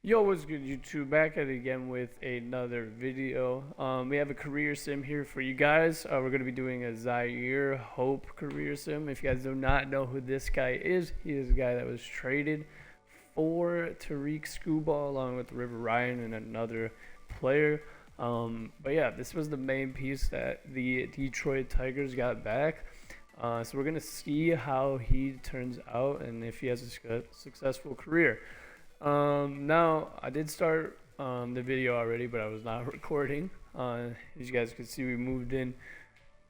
Yo, what's good, YouTube? Back at it again with another video. We have a career sim here for you guys. We're going to be doing a Zyhir Hope career sim. If you guys do not know who this guy is, he is a guy that was traded for Tarik Skubal along with River Ryan and another player. But yeah, this was the main piece that the Detroit Tigers got back. So we're going to see how he turns out and if he has a successful career. Now I did start the video already, but I was not recording. As you guys can see, we moved in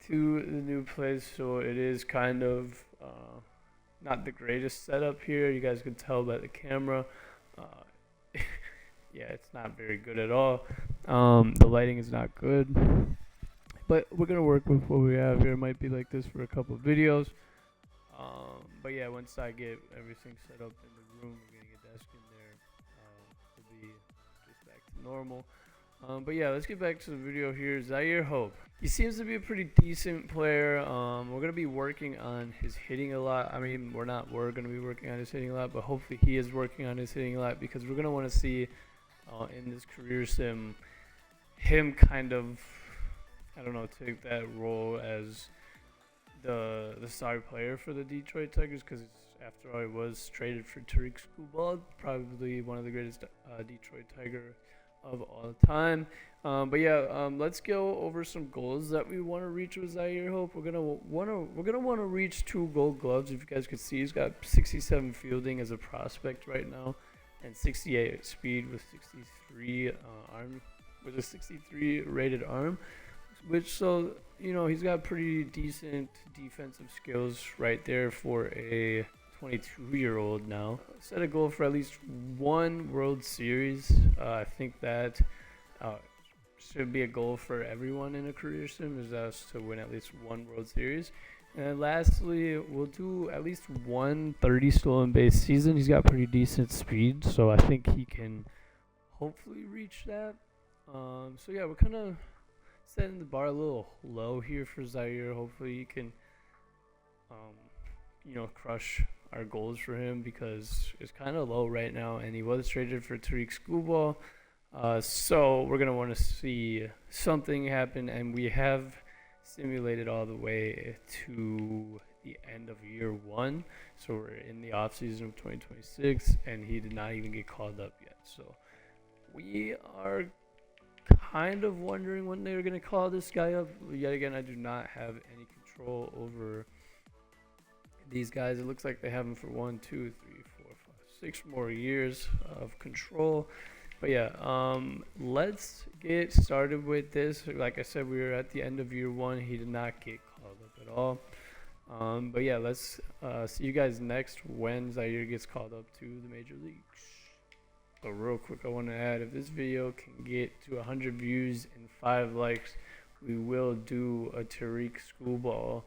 to the new place, so it is kind of not the greatest setup here. You guys can tell by the camera. Yeah, it's not very good at all. The lighting is not good, but we're gonna work with what we have here. It might be like this for a couple of videos. But yeah, once I get everything set up in the room, we're gonna get a desk in there. We'll be just back to normal. But yeah, let's get back to the video here. Zyhir Hope. He seems to be a pretty decent player. We're gonna be working on his hitting a lot. I mean, we're gonna be working on his hitting a lot, but hopefully he is working on his hitting a lot because we're gonna want to see in this career sim him kind of, I don't know, take that role as the star player for the Detroit Tigers, because after all, he was traded for Tarik Skubal, probably one of the greatest Detroit Tiger of all time. But yeah, let's go over some goals that we want to reach with Zyhir Hope. We're gonna want to reach 2 Gold Gloves. If you guys could see, he's got 67 fielding as a prospect right now, and 68 speed with 63 arm, with a 63 rated arm. Which, so, you know, he's got pretty decent defensive skills right there for a 22-year-old now. Set a goal for at least 1 World Series. I think that should be a goal for everyone in a career sim, is us to win at least 1 World Series. And lastly, we'll do at least 1 30 stolen base season. He's got pretty decent speed, so I think he can hopefully reach that. So yeah, we're kind of setting the bar a little low here for Zyhir. Hopefully he can, you know, crush our goals for him, because it's kind of low right now, and he was traded for Tarik Skubal. So we're gonna want to see something happen, and we have simulated all the way to the end of year 1. So we're in the off season of 2026, and he did not even get called up yet. So we are kind of wondering when they're going to call this guy up. Yet again, I do not have any control over these guys. It looks like they have him for 1, 2, 3, 4, 5, 6 more years of control. But yeah, let's get started with this. Like I said, we were at the end of year 1. He did not get called up at all. But yeah, let's see you guys next when Zyhir gets called up to the major leagues. So real quick, I want to add, if this video can get to 100 views and 5 likes, we will do a Tarik Skubal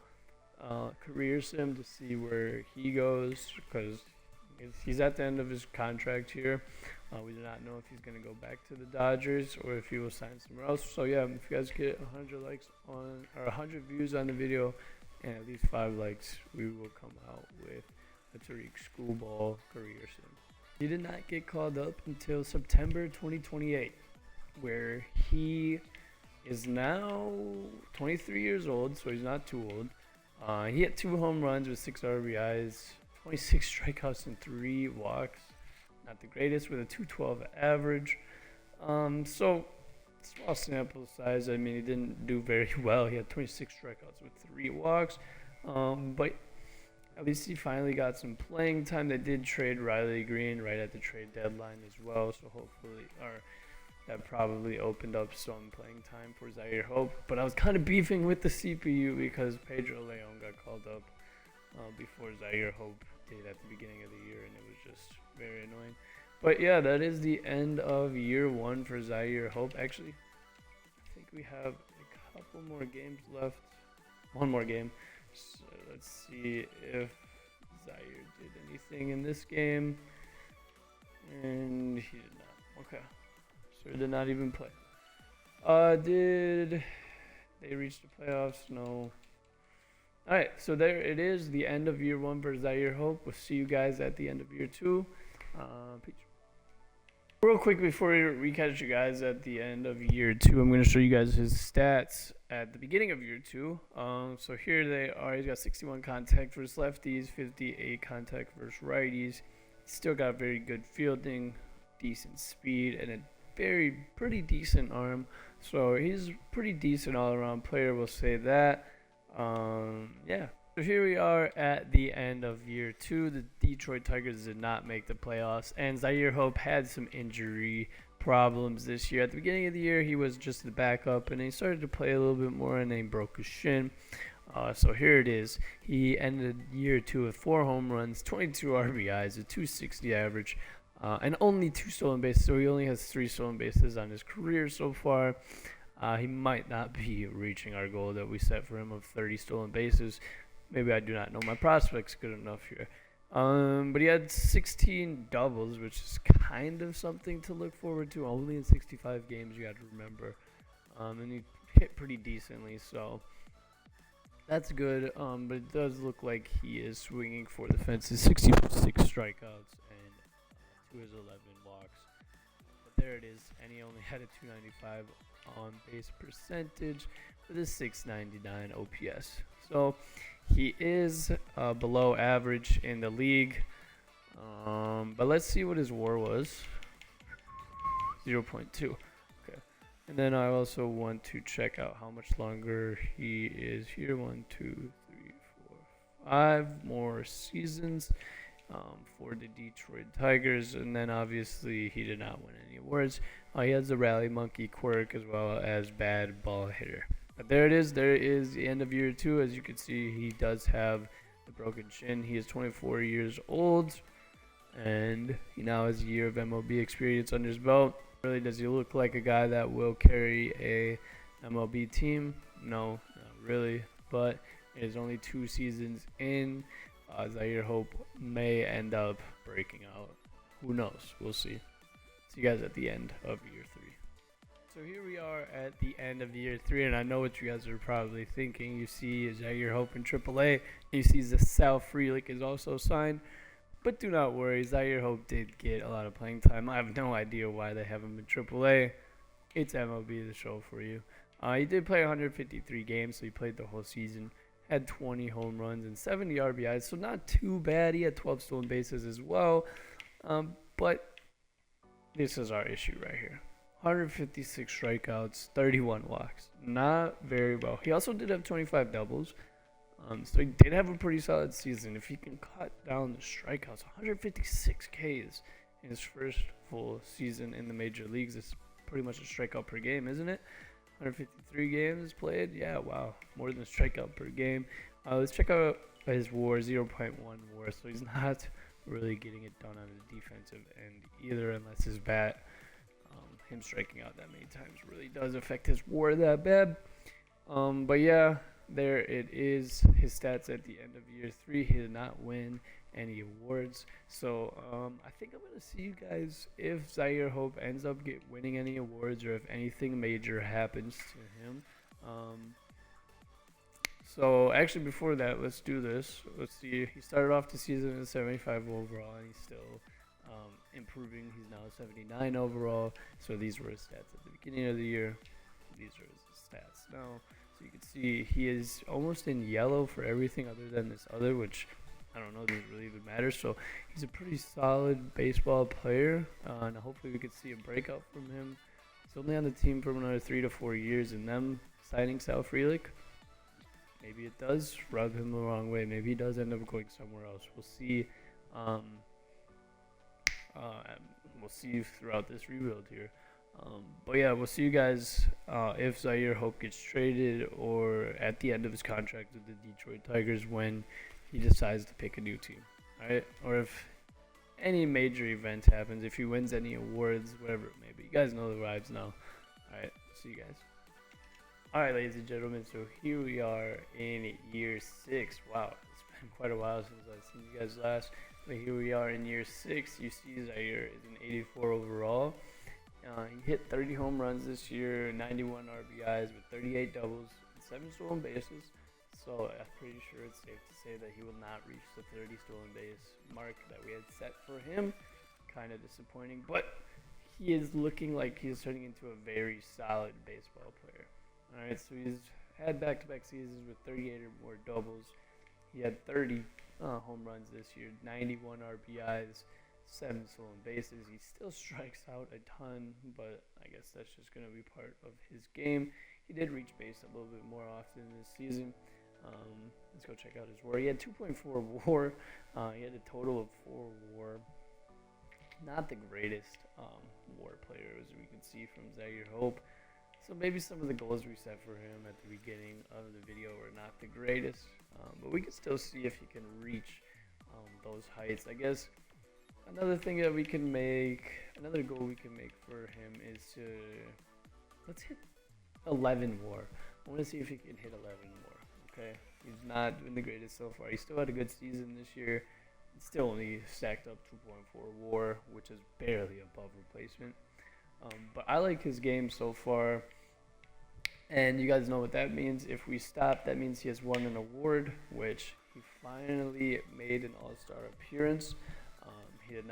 career sim to see where he goes, because he's at the end of his contract here. We do not know if he's going to go back to the Dodgers or if he will sign somewhere else. So yeah, if you guys get 100 likes on, or 100 views on the video and at least 5 likes, we will come out with a Tarik Skubal career sim. He did not get called up until September 2028, where he is now 23 years old, so he's not too old. He hit 2 home runs with 6 RBIs, 26 strikeouts and 3 walks. Not the greatest, with a 212 average. So small sample size. I mean, he didn't do very well. He had 26 strikeouts with 3 walks, but at least he finally got some playing time. They did trade Riley Green right at the trade deadline as well, so hopefully, or that probably opened up some playing time for Zyhir Hope. But I was kind of beefing with the CPU because Pedro Leon got called up before Zyhir Hope did at the beginning of the year, and it was just very annoying. But yeah, that is the end of year 1 for Zyhir Hope. Actually, I think we have a couple more games left. 1 more game. So let's see if Zyhir did anything in this game. And he did not. Okay. So he did not even play. Did they reach the playoffs? No. Alright, so there it is. The end of year 1 for Zyhir Hope. We'll see you guys at the end of year 2. Peace. Real quick before we catch you guys at the end of year 2, I'm going to show you guys his stats at the beginning of year 2. So here they are. He's got 61 contact versus lefties, 58 contact versus righties. He's still got very good fielding, decent speed, and a pretty decent arm. So he's a pretty decent all-around player, we'll say that. Yeah. So here we are at the end of year 2. The Detroit Tigers did not make the playoffs, and Zyhir Hope had some injury problems this year. At the beginning of the year, he was just the backup, and he started to play a little bit more, and then he broke his shin. So here it is. He ended year 2 with 4 home runs, 22 RBIs, a 260 average, and only 2 stolen bases. So he only has 3 stolen bases on his career so far. He might not be reaching our goal that we set for him of 30 stolen bases. Maybe I do not know my prospects good enough here. But he had 16 doubles, which is kind of something to look forward to. Only in 65 games, you got to remember. And he hit pretty decently, so that's good. But it does look like he is swinging for the fences. 66 strikeouts and to his 11 walks. But there it is, and he only had a 295 on base percentage with a 699 OPS. So he is below average in the league. But let's see what his WAR was. 0.2. Okay. And then I also want to check out how much longer he is here. 1, 2, 3, 4, 5 more seasons for the Detroit Tigers. And then obviously he did not win any awards. He has the rally monkey quirk as well as bad ball hitter. But there it is. There is the end of year 2. As you can see, he does have the broken shin. He is 24 years old, and he now has a year of MLB experience under his belt. Really, does he look like a guy that will carry a MLB team? No, not really. But it is only 2 seasons in. Zyhir Hope may end up breaking out. Who knows? We'll see. See you guys at the end of year 3. So here we are at the end of year 3, and I know what you guys are probably thinking. You see Zyhir Hope in AAA. You see Sal Frelick is also signed. But do not worry, Zyhir Hope did get a lot of playing time. I have no idea why they have him in AAA. It's MLB The Show for you. He did play 153 games, so he played the whole season. Had 20 home runs and 70 RBIs, so not too bad. He had 12 stolen bases as well. But this is our issue right here. 156 strikeouts, 31 walks. Not very well. He also did have 25 doubles. So he did have a pretty solid season. If he can cut down the strikeouts, 156 Ks in his first full season in the major leagues. It's pretty much a strikeout per game, isn't it? 153 games played. Yeah, wow. More than a strikeout per game. Let's check out his WAR, 0.1 WAR. So he's not really getting it done on the defensive end either, unless his bat, him striking out that many times really does affect his WAR that bad. But yeah, there it is. His stats at the end of year 3. He did not win any awards. So I think I'm going to see you guys if Zyhir Hope ends up winning any awards or if anything major happens to him. So actually before that, let's do this. Let's see. He started off the season at 75 overall, and he's still improving. He's now 79 overall. So these were his stats at the beginning of the year. These are his stats now. So you can see he is almost in yellow for everything other than this other, which I don't know, doesn't really even matter. So he's a pretty solid baseball player, and hopefully we could see a breakout from him. He's only on the team for another 3 to 4 years, and them signing Sal Frelick, maybe it does rub him the wrong way. Maybe he does end up going somewhere else. We'll see. We'll see throughout this rebuild here. But yeah, we'll see you guys if Zyhir Hope gets traded or at the end of his contract with the Detroit Tigers when he decides to pick a new team. Alright? Or if any major event happens, if he wins any awards, whatever it may be. You guys know the vibes now. Alright, see you guys. Alright, ladies and gentlemen, so here we are in year 6. Wow, it's been quite a while since I've seen you guys last. But here we are in year 6. You see Zyhir is an 84 overall. He hit 30 home runs this year, 91 RBIs with 38 doubles, and 7 stolen bases. So I'm pretty sure it's safe to say that he will not reach the 30 stolen base mark that we had set for him. Kind of disappointing, but he is looking like he's turning into a very solid baseball player. All right, so he's had back-to-back seasons with 38 or more doubles. He had 30 home runs this year, 91 RBIs, 7 stolen bases. He still strikes out a ton, but I guess that's just going to be part of his game. He did reach base a little bit more often this season. Let's go check out his WAR. He had 2.4 WAR. He had a total of 4 WAR. Not the greatest WAR player, as we can see from Zyhir Hope. So maybe some of the goals we set for him at the beginning of the video were not the greatest, but we can still see if he can reach those heights. I guess another thing that we can make, another goal we can make for him is to, let's hit 11 WAR. I want to see if he can hit 11 WAR, okay? He's not doing the greatest so far. He still had a good season this year. Still only stacked up 2.4 WAR, which is barely above replacement. But I like his game so far. And you guys know what that means. If we stop, that means he has won an award, which he finally made an all-star appearance. He's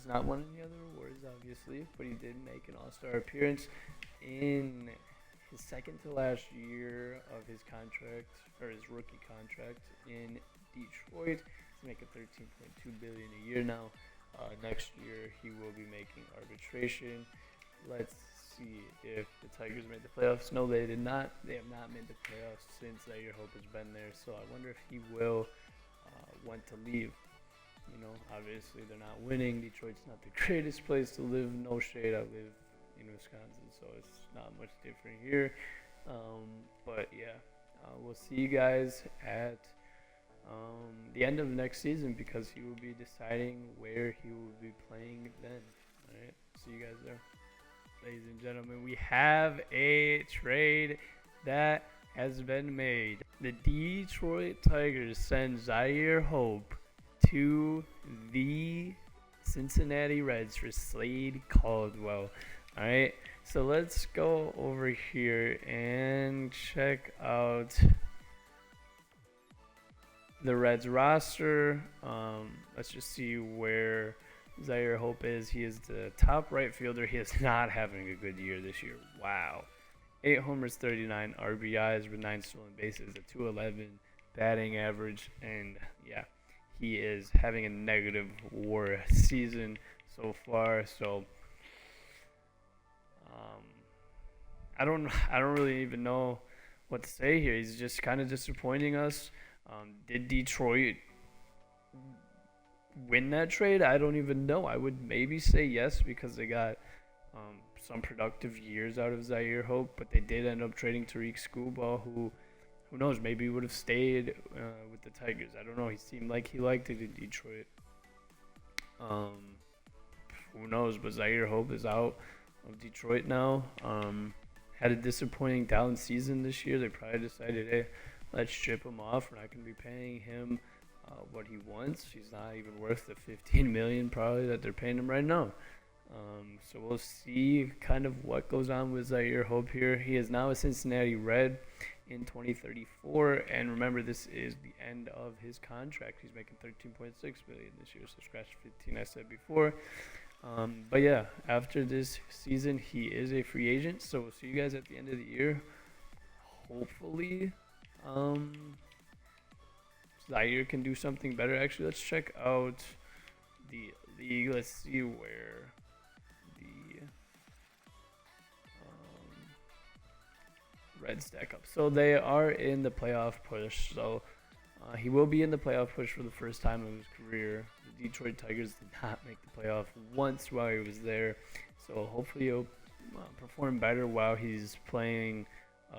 not won any other awards, obviously, but he did make an all-star appearance in his second to last year of his contract, or his rookie contract in Detroit. He's making $13.2 billion a year now. Next year, he will be making arbitration. Let's see if the Tigers made the playoffs. No, they did not. They have not made the playoffs since Zyhir Hope has been there. So I wonder if he will want to leave. You know, obviously they're not winning. Detroit's not the greatest place to live. No shade. I live in Wisconsin, so it's not much different here. But yeah, we'll see you guys at the end of next season, because he will be deciding where he will be playing then. All right, see you guys there. Ladies and gentlemen, we have a trade that has been made. The Detroit Tigers send Zyhir Hope to the Cincinnati Reds for Slade Caldwell. All right, so let's go over here and check out the Reds roster. Let's just see where Zyhir Hope is. He is the top right fielder. He is not having a good year this year. Wow. 8 homers, 39 RBIs with 9 stolen bases, a 211 batting average, and yeah, he is having a negative WAR season so far. So I don't really even know what to say here. He's just kind of disappointing us. Did Detroit win that trade? I don't even know. I would maybe say yes, because they got some productive years out of Zyhir Hope, but they did end up trading Tarik Skubal, who knows, maybe he would have stayed with the Tigers. I don't know. He seemed like he liked it in Detroit. Who knows? But Zyhir Hope is out of Detroit now. Had a disappointing down season this year. They probably decided, hey, let's strip him off. We're not going to be paying him what he wants. He's not even worth the $15 million probably that they're paying him right now. So we'll see kind of what goes on with Zyhir Hope here. He is now a Cincinnati Red in 2034, and remember, this is the end of his contract. He's making $13.6 billion this year, so scratch 15 I said before. But yeah, after this season, he is a free agent. So we'll see you guys at the end of the year. Hopefully, Zyhir can do something better. Actually, let's check out the league. Let's see where the Reds stack up. So they are in the playoff push. So he will be in the playoff push for the first time in his career. The Detroit Tigers did not make the playoff once while he was there. So hopefully he'll perform better while he's playing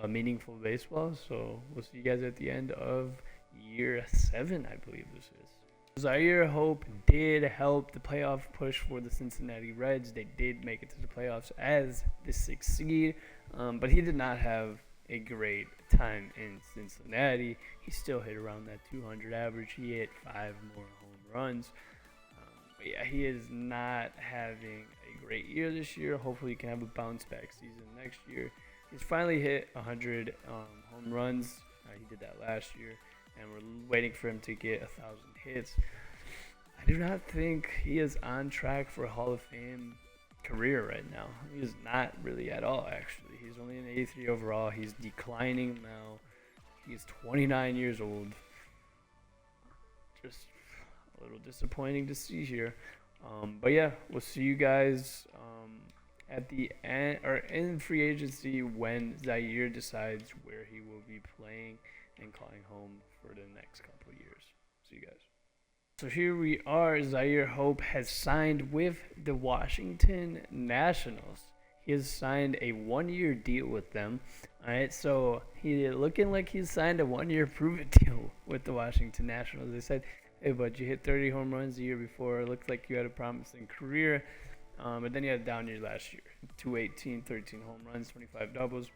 meaningful baseball. So we'll see you guys at the end of year 7, I believe this is. Zyhir Hope did help the playoff push for the Cincinnati Reds. They did make it to the playoffs as the 6th seed, but he did not have a great time in Cincinnati. He still hit around that 200 average. He hit 5 more home runs. But yeah, he is not having a great year this year. Hopefully he can have a bounce back season next year. He's finally hit 100 home runs. He did that last year, and we're waiting for him to get 1,000 hits. I do not think he is on track for Hall of Fame career right now. He is not really at all, actually. He's only an 83 overall. He's declining now. He's 29 years old. Just a little disappointing to see here. But yeah, we'll see you guys at the end or in free agency when Zyhir decides where he will be playing and calling home for the next couple of years. See you guys. So here we are. Zyhir Hope has signed with the Washington Nationals. He has signed a 1-year deal with them. All right, so he's looking like he's signed a 1-year prove-it deal with the Washington Nationals. They said, hey, bud, you hit 30 home runs the year before. It looked like you had a promising career. But then you had a down year last year. 218, 13 home runs, 25 doubles.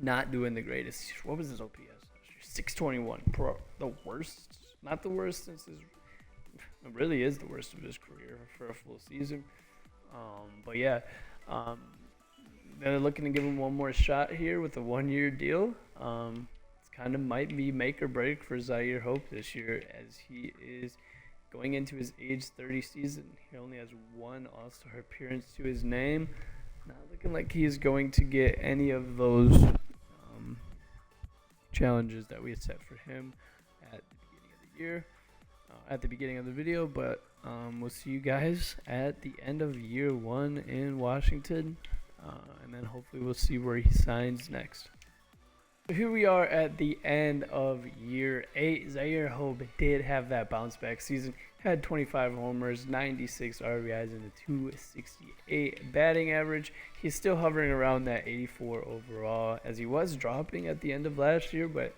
Not doing the greatest. What was his OPS last year? 621. The worst. Not the worst since his... It really is the worst of his career for a full season. But yeah, they're looking to give him one more shot here with a 1-year deal. It's kind of might be make or break for Zyhir Hope this year, as he is going into his age 30 season. He only has one All-Star appearance to his name. Not looking like he is going to get any of those challenges that we had set for him at the beginning of the year. At the beginning of the video, but we'll see you guys at the end of year 1 in Washington, and then hopefully we'll see where he signs next. So here we are at the end of year 8. Zyhir Hope did have that bounce back season, had 25 homers, 96 RBIs, and a 268 batting average. He's still hovering around that 84 overall, as he was dropping at the end of last year, but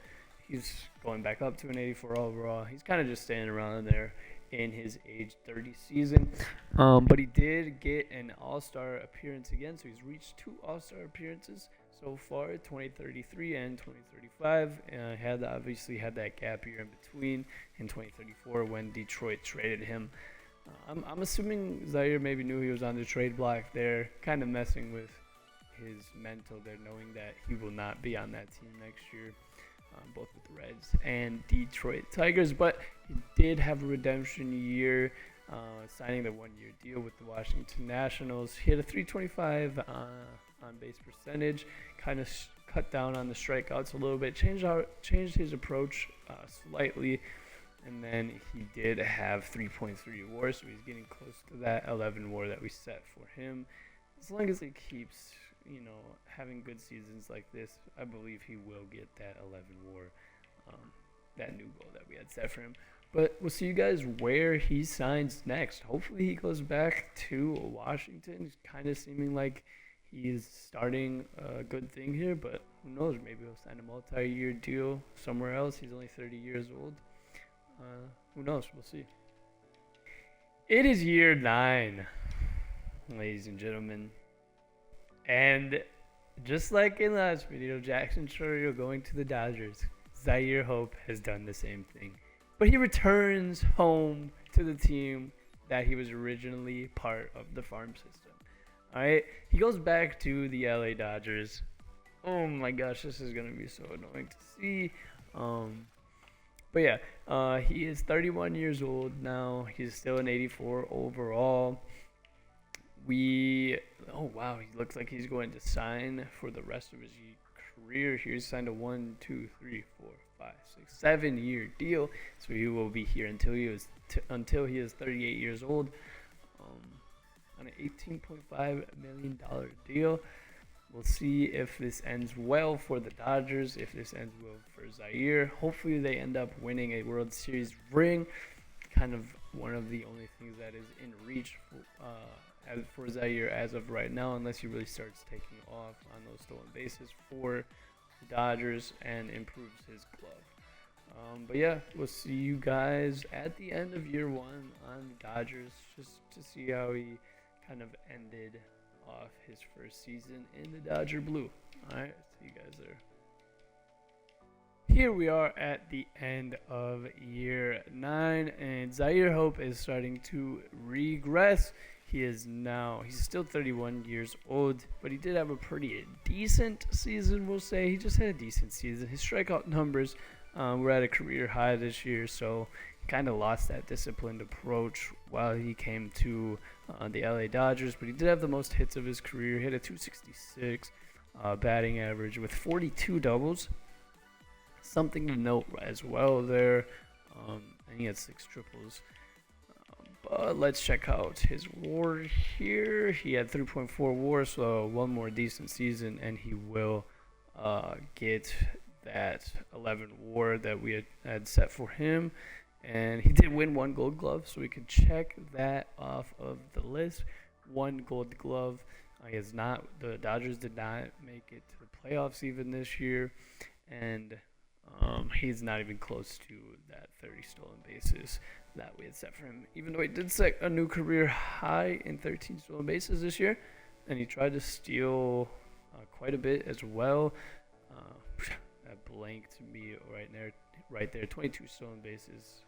he's going back up to an 84 overall. He's kind of just staying around there in his age 30 season. But he did get an All-Star appearance again, so he's reached 2 All-Star appearances so far, 2033 and 2035. Obviously had that gap year in between in 2034 when Detroit traded him. I'm assuming Zyhir maybe knew he was on the trade block there, kind of messing with his mental there, knowing that he will not be on that team next year. Both with the Reds and Detroit Tigers, but he did have a redemption year, signing the 1-year deal with the Washington Nationals. He had a 325 on base percentage, kind of cut down on the strikeouts a little bit, changed his approach slightly, and then he did have 3.3 WAR, so he's getting close to that 11 WAR that we set for him. As long as he keeps having good seasons like this, I believe he will get that 11 WAR, that new goal that we had set for him. But we'll see you guys where he signs next. Hopefully he goes back to Washington. It's kind of seeming like he's starting a good thing here, but who knows? Maybe he'll sign a multi-year deal somewhere else. He's only 30 years old. Who knows? We'll see. It is year 9, ladies and gentlemen. And just like in last video, Jackson Chourio going to the Dodgers, Zyhir Hope has done the same thing. But he returns home to the team that he was originally part of the farm system. All right, he goes back to the LA Dodgers. Oh my gosh, this is going to be so annoying to see. But yeah, he is 31 years old now. He's still an 84 overall. Oh wow, he looks like he's going to sign for the rest of his career. He's signed a 1, 2, 3, 4, 5, 6, 7-year deal, so he will be here until he is 38 years old, on an $18.5 million deal. We'll see if this ends well for the Dodgers, if this ends well for Zyhir. Hopefully they end up winning a World Series ring. Kind of one of the only things that is in reach for Zyhir as of right now, unless he really starts taking off on those stolen bases for the Dodgers and improves his glove. But yeah, we'll see you guys at the end of year 1 on the Dodgers, just to see how he kind of ended off his first season in the Dodger blue. Alright, see you guys there. Here we are at the end of year 9, and Zyhir Hope is starting to regress. He's still 31 years old, but he did have a pretty decent season, we'll say. He just had a decent season. His strikeout numbers were at a career high this year, so he kind of lost that disciplined approach while he came to the LA Dodgers, but he did have the most hits of his career. He had a 266 batting average with 42 doubles. Something to note as well there. And he had 6 triples. But let's check out his WAR here. He had 3.4 WAR, so one more decent season, and he will get that 11 WAR that we had set for him. And he did win 1 Gold Glove, so we can check that off of the list. 1 Gold Glove. The Dodgers did not make it to the playoffs even this year, and he's not even close to that 30 stolen bases that we had set for him. Even though he did set a new career high in 13 stolen bases this year, and he tried to steal quite a bit as well. That blanked me right there. 22 stolen bases,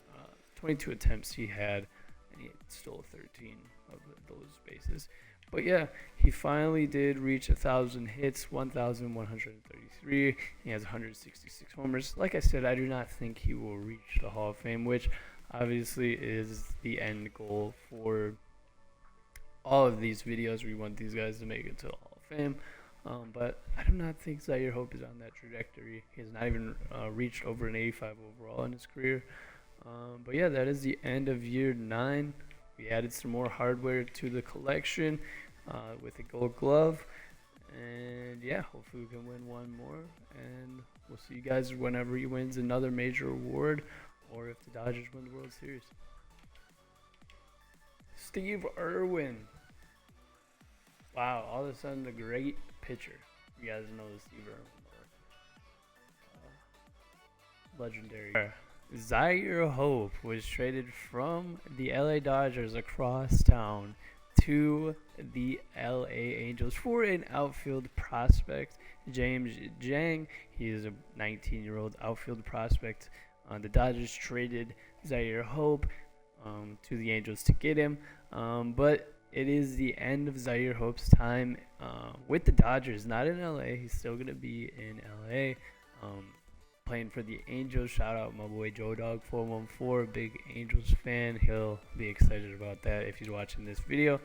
22 attempts he had, and he stole 13 of those bases. But yeah, he finally did reach 1,000 hits, 1,133. He has 166 homers. Like I said, I do not think he will reach the Hall of Fame, which obviously is the end goal for all of these videos. We want these guys to make it to the Hall of Fame. But I do not think Zyhir Hope is on that trajectory. He has not even reached over an 85 overall in his career. But yeah, that is the end of year 9. We added some more hardware to the collection with a Gold Glove. And yeah, hopefully we can win one more. And we'll see you guys whenever he wins another major award, or if the Dodgers win the World Series. Steve Irwin. Wow, all of a sudden a great pitcher. You guys know the Steve Irwin. Legendary. Zyhir Hope was traded from the LA Dodgers across town to the LA Angels for an outfield prospect, James Jang. He is a 19-year-old outfield prospect. The Dodgers traded Zyhir Hope to the Angels to get him, but it is the end of Zyhir Hope's time with the Dodgers, not in LA. He's still going to be in LA. Playing for the Angels. Shout out my boy Joe Dog 414, big Angels fan. He'll be excited about that if he's watching this video.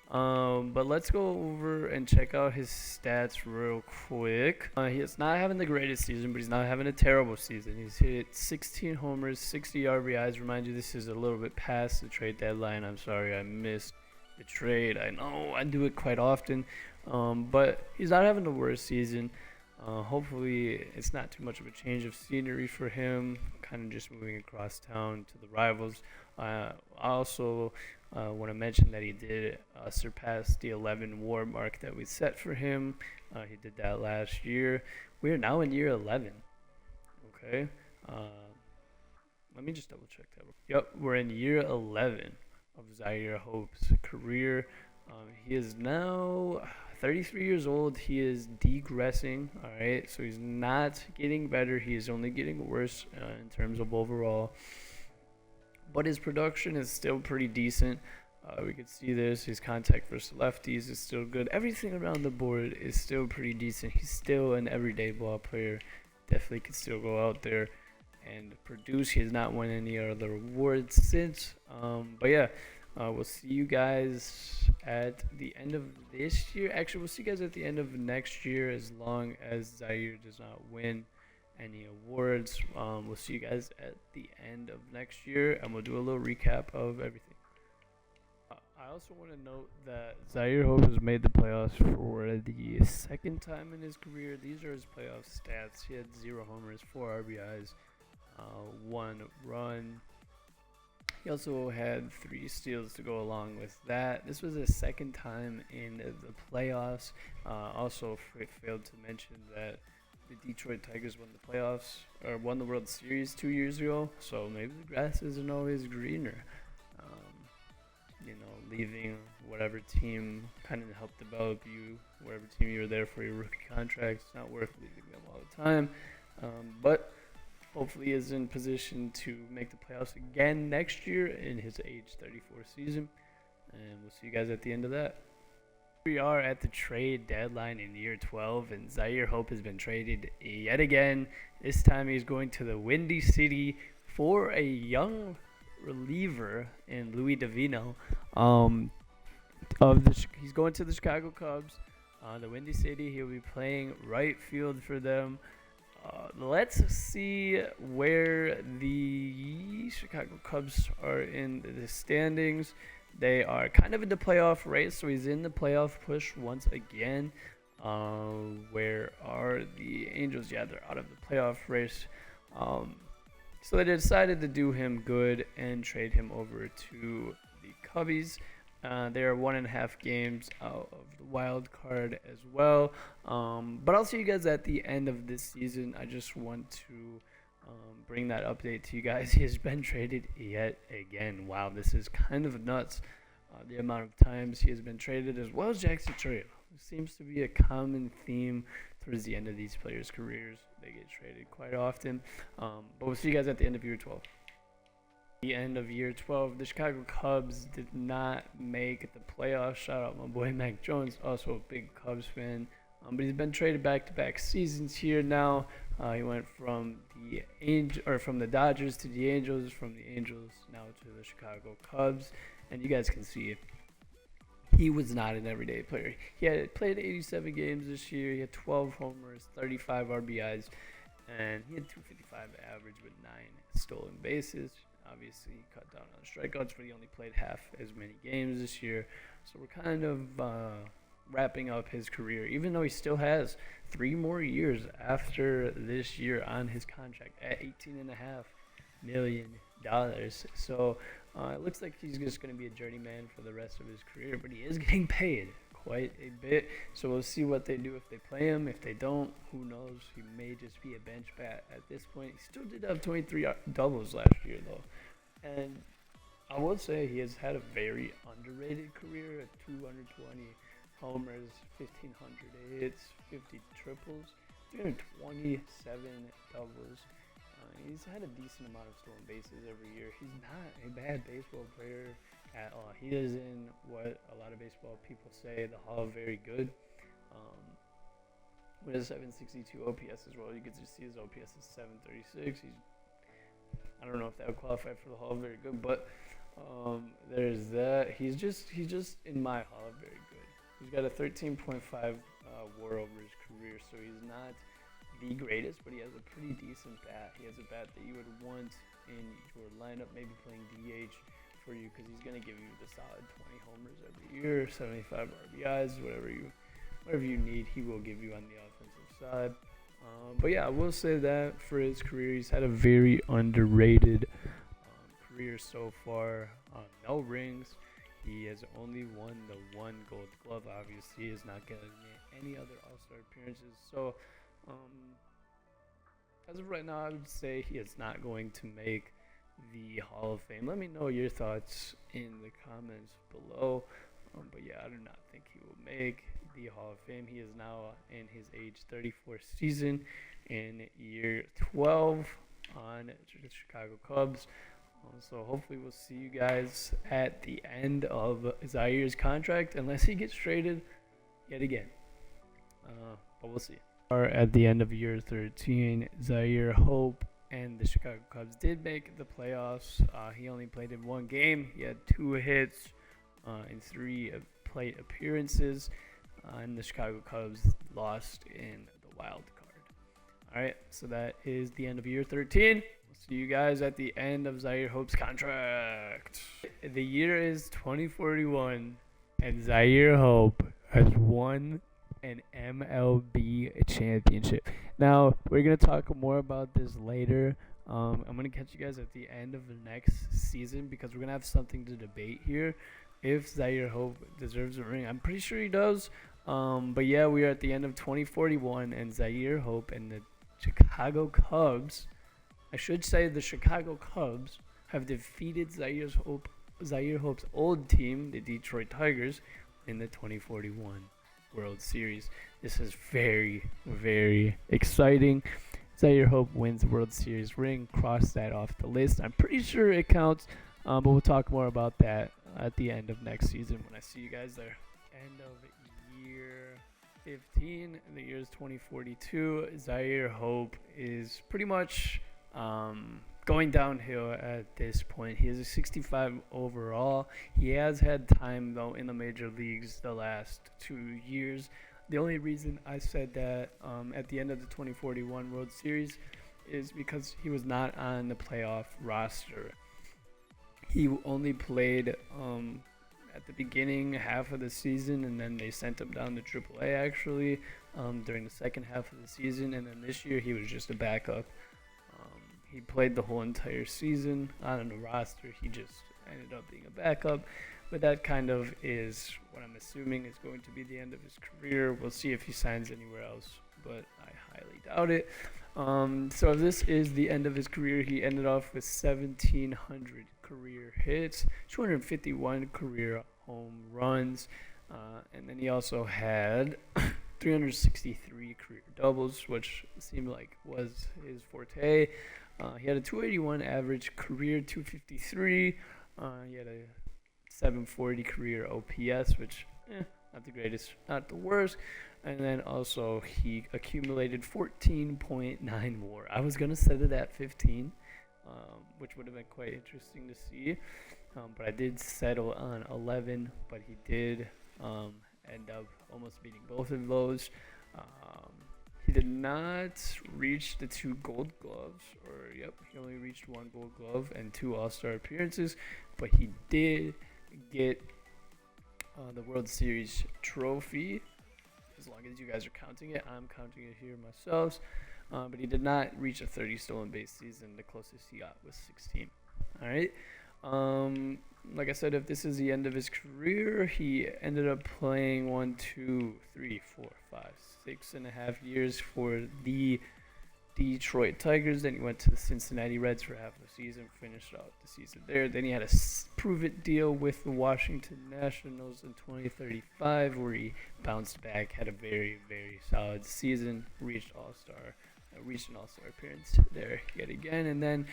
But let's go over and check out his stats real quick. He is not having the greatest season, but he's not having a terrible season. He's hit 16 homers, 60 RBIs. Remind you, this is a little bit past the trade deadline. I'm sorry I missed the trade. I know I do it quite often, but he's not having the worst season. Hopefully it's not too much of a change of scenery for him, kind of just moving across town to the rivals. I also want to mention that he did surpass the 11 WAR mark that we set for him. He did that last year. We are now in year 11. Okay. Let me just double check that. Yep, we're in year 11 of Zyhir Hope's career. He is now 33 years old. He is degressing, all right? So he's not getting better. He is only getting worse in terms of overall. But his production is still pretty decent. We can see this. His contact versus lefties is still good. Everything around the board is still pretty decent. He's still an everyday ball player. Definitely could still go out there and produce. He has not won any other awards since. But yeah. We'll see you guys at the end of this year. Actually, we'll see you guys at the end of next year, as long as Zyhir does not win any awards. We'll see you guys at the end of next year, and we'll do a little recap of everything. I also want to note that Zyhir Hope has made the playoffs for the second time in his career. These are his playoff stats. He had 0 homers, 4 RBIs, 1 run. He also had 3 steals to go along with that. This was his second time in the playoffs. Also, failed to mention that the Detroit Tigers won the playoffs, or won the World Series 2 years ago. So maybe the grass isn't always greener. Leaving whatever team kind of helped develop you, whatever team you were there for your rookie contract, it's not worth leaving them all the time. But hopefully he is in position to make the playoffs again next year in his age 34 season. And we'll see you guys at the end of that. We are at the trade deadline in year 12, and Zyhir Hope has been traded yet again. This time he's going to the Windy City for a young reliever in Louis Davino. he's going to the Chicago Cubs, the Windy City. He'll be playing right field for them. Let's see where the Chicago Cubs are in the standings. They are kind of in the playoff race, so he's in the playoff push once again. Where are the Angels? Yeah, they're out of the playoff race. So they decided to do him good and trade him over to the Cubbies. They are 1.5 games out of the wild card as well. But I'll see you guys at the end of this season. I just want to bring that update to you guys. He has been traded yet again. Wow, this is kind of nuts. The amount of times he has been traded, as well as Jackson Chourio. It seems to be a common theme towards the end of these players' careers. They get traded quite often. But we'll see you guys at the end of year 12. The end of year 12, the Chicago Cubs did not make the playoffs. Shout out my boy Mac Jones, also a big Cubs fan. But he's been traded back-to-back seasons here now. He went from the Dodgers to the Angels, from the Angels now to the Chicago Cubs. And you guys can see it. He was not an everyday player. He had played 87 games this year. He had 12 homers, 35 RBIs, and he had 255 average with 9 stolen bases. Obviously, he cut down on strikeouts, but he only played half as many games this year. So we're kind of wrapping up his career, even though he still has 3 more years after this year on his contract at $18.5 million. So it looks like he's just going to be a journeyman for the rest of his career, but he is getting paid quite a bit. So we'll see what they do if they play him. If they don't, who knows? He may just be a bench bat at this point. He still did have 23 doubles last year, though. And I will say he has had a very underrated career at 220 homers, 1,500 hits, 50 triples, 327 doubles. He's had a decent amount of stolen bases every year. He's not a bad baseball player at all. He is in what a lot of baseball people say the Hall of Very Good. With a 762 OPS as well. You get to see his OPS is 736. I don't know if that would qualify for the Hall of Very Good, but there's that. He's just in my Hall of Very Good. He's got a 13.5 WAR over his career, so he's not the greatest, but he has a pretty decent bat. He has a bat that you would want in your lineup, maybe playing DH for you, because he's going to give you the solid 20 homers every year, 75 RBIs, whatever you need, he will give you on the offensive side. But yeah, I will say that for his career, he's had a very underrated career so far. No rings. He has only won the 1 Gold Glove. Obviously, he is not getting any other All-Star appearances. So as of right now, I would say he is not going to make the Hall of Fame. Let me know your thoughts in the comments below. But yeah, I do not think he will make the Hall of Fame. He is now in his age 34 season in year 12 on the Chicago Cubs. So hopefully we'll see you guys at the end of Zyhir's contract, unless he gets traded yet again. But we'll see. At the end of year 13, Zyhir Hope and the Chicago Cubs did make the playoffs. He only played in 1 game. He had 2 hits in 3 plate appearances. And the Chicago Cubs lost in the wild card. All right, so that is the end of year 13. We'll see you guys at the end of Zyhir Hope's contract. The year is 2041, and Zyhir Hope has won an MLB championship. Now, we're going to talk more about this later. I'm going to catch you guys at the end of the next season, because we're going to have something to debate here. If Zyhir Hope deserves a ring, I'm pretty sure he does. But yeah, we are at the end of 2041, and Zyhir Hope and the Chicago Cubs, I should say the Chicago Cubs, have defeated Zyhir Hope's old team, the Detroit Tigers, in the 2041 World Series. This is very, very exciting. Zyhir Hope wins the World Series ring. Cross that off the list. I'm pretty sure it counts, but we'll talk more about that at the end of next season when I see you guys there. End of year 15, and the year is 2042. Zyhir Hope is pretty much going downhill at this point. He is a 65 overall. He has had time, though, in the major leagues the last 2 years. The only reason I said that at the end of the 2041 World Series is because he was not on the playoff roster. He only played at the beginning half of the season, and then they sent him down to AAA actually during the second half of the season, and then this year he was just a backup. He played the whole entire season on the roster. He just ended up being a backup, but that kind of is what I'm assuming is going to be the end of his career. We'll see if he signs anywhere else, but I highly doubt it. So if this is the end of his career, he ended off with 1,700 career hits, 251 career home runs, and then he also had 363 career doubles, which seemed like was his forte. He had a 281 average career, 253. He had a 740 career OPS, which not the greatest, not the worst. And then also he accumulated 14.9 WAR. I was gonna set it at 15, which would have been quite interesting to see. But I did settle on 11. But he did end up almost beating both of those. He did not reach the 2 gold gloves, he only reached 1 gold glove and 2 all-star appearances, but he did get the World Series trophy, as long as you guys are counting it. I'm counting it here myself, but he did not reach a 30 stolen base season. The closest he got was 16. All right. Like I said, if this is the end of his career, he ended up playing 6.5 years for the Detroit Tigers. Then he went to the Cincinnati Reds for half the season, finished out the season there. Then he had a prove-it deal with the Washington Nationals in 2035, where he bounced back, had a very, very solid season, reached an all-star appearance there yet again, and then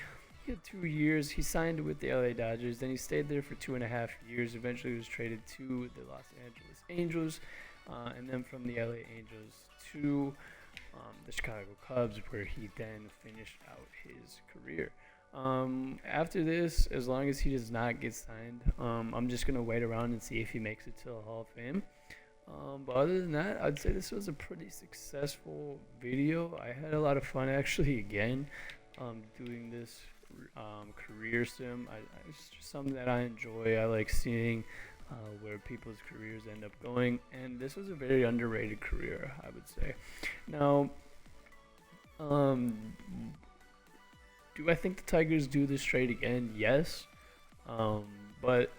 he had 2 years. He signed with the LA Dodgers. Then he stayed there for 2.5 years. Eventually, he was traded to the Los Angeles Angels, and then from the LA Angels to the Chicago Cubs, where he then finished out his career. After this, as long as he does not get signed, I'm just gonna wait around and see if he makes it to the Hall of Fame. But other than that, I'd say this was a pretty successful video. I had a lot of fun actually again doing this career sim. It's just something that I enjoy. I like seeing where people's careers end up going, and this was a very underrated career, I would say. Now, do I think the Tigers do this trade again? Yes, but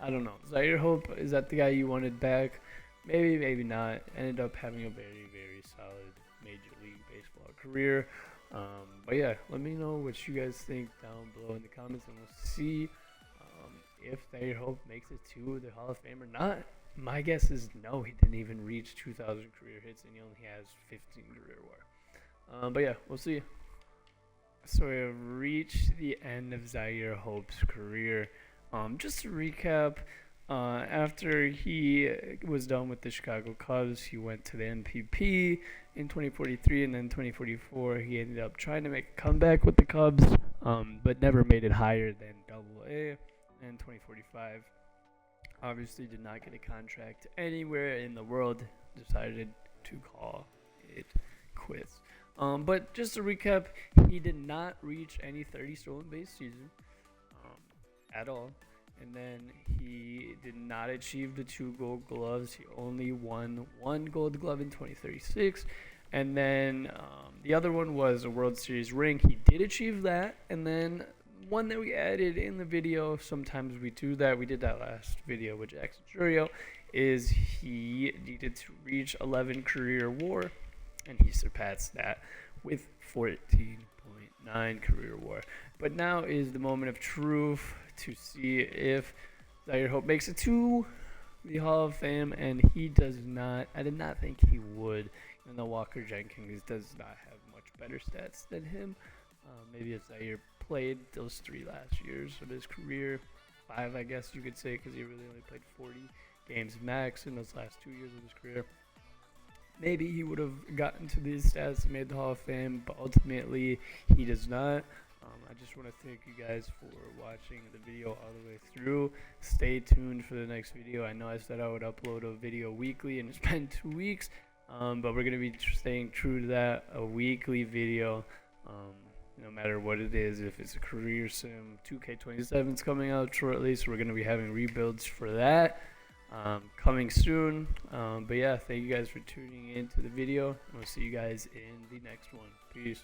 I don't know. Zyhir Hope, is that the guy you wanted back? Maybe, maybe not. Ended up having a very, very solid Major League Baseball career. But yeah, let me know what you guys think down below in the comments, and we'll see if Zyhir Hope makes it to the Hall of Fame or not. My guess is no, he didn't even reach 2,000 career hits, and he only has 15 career WAR. But yeah, we'll see. So we have reached the end of Zyhir Hope's career. Just to recap, after he was done with the Chicago Cubs, he went to the NPB in 2043, and then 2044 he ended up trying to make a comeback with the Cubs, but never made it higher than AA. And 2045 obviously did not get a contract anywhere in the world, decided to call it quits. But just to recap, he did not reach any 30 stolen base season at all. And then he did not achieve the 2 gold gloves. He only won 1 gold glove in 2036. And then the other one was a World Series ring. He did achieve that. And then one that we added in the video, sometimes we do that. We did that last video with Jackson Churio, is he needed to reach 11 career WAR. And he surpassed that with 14.9 career WAR. But now is the moment of truth to see if Zyhir Hope makes it to the Hall of Fame, and he does not. I did not think he would, even though Walker Jenkins does not have much better stats than him. Maybe if Zyhir played those 3 last years of his career, 5 I guess you could say, because he really only played 40 games max in those last 2 years of his career. maybe he would have gotten to these stats and made the Hall of Fame, but ultimately he does not. I just want to thank you guys for watching the video all the way through. Stay tuned for the next video. I know I said I would upload a video weekly, and it's been 2 weeks, but we're going to be staying true to that, a weekly video, no matter what it is. If it's a career sim, 2K27 is coming out shortly, so we're going to be having rebuilds for that coming soon. But yeah, thank you guys for tuning in to the video, and we'll see you guys in the next one. Peace.